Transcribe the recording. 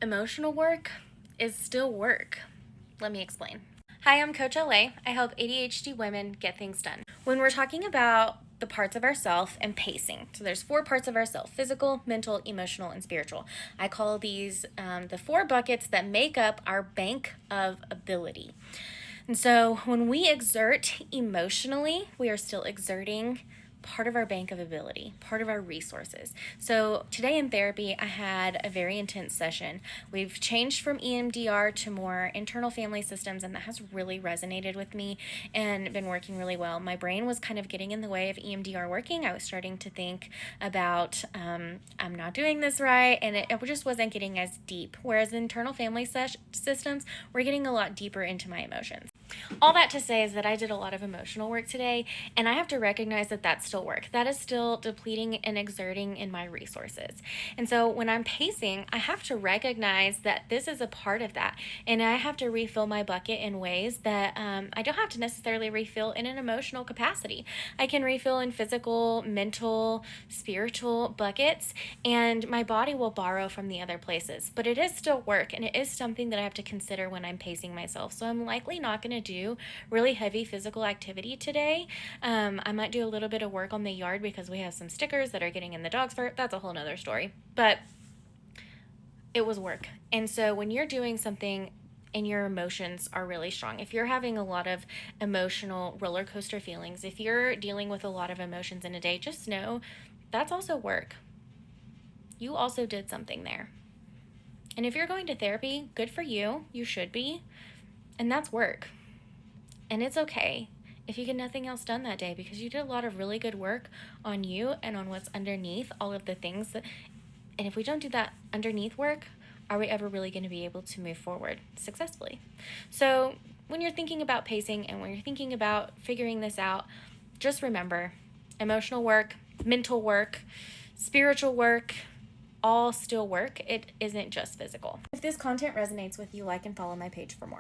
emotional work is still work. Let me explain. Hi, I'm Coach LA. I help ADHD women get things done. When we're talking about the parts of ourself and pacing, so there's 4 parts of ourself: physical, mental, emotional, and spiritual. I call these the 4 buckets that make up our bank of ability. And so when we exert emotionally, we are still exerting part of our bank of ability, part of our resources. So today in therapy, I had a very intense session. We've changed from EMDR to more internal family systems, and that has really resonated with me and been working really well. My brain was kind of getting in the way of EMDR working. I was starting to think about, I'm not doing this right, and it just wasn't getting as deep. Whereas internal family systems, we're getting a lot deeper into my emotions. All that to say is that I did a lot of emotional work today, and I have to recognize that that's still work. That is still depleting and exerting in my resources. And so when I'm pacing, I have to recognize that this is a part of that, and I have to refill my bucket in ways that I don't have to necessarily refill in an emotional capacity. I can refill in physical, mental, spiritual buckets, and my body will borrow from the other places. But it is still work, and it is something that I have to consider when I'm pacing myself. So I'm likely not going to do really heavy physical activity today. I might do a little bit of work on the yard because we have some stickers that are getting in the dog's fur. That's a whole nother story. But it was work. And so when you're doing something and your emotions are really strong, if you're having a lot of emotional roller coaster feelings, if you're dealing with a lot of emotions in a day, just know that's also work. You also did something there. And if you're going to therapy, good for you. You should be. And that's work. And it's okay if you get nothing else done that day, because you did a lot of really good work on you and on what's underneath all of the things that, and if we don't do that underneath work, are we ever really going to be able to move forward successfully? So when you're thinking about pacing and when you're thinking about figuring this out, just remember emotional work, mental work, spiritual work, all still work. It isn't just physical. If this content resonates with you, like and follow my page for more.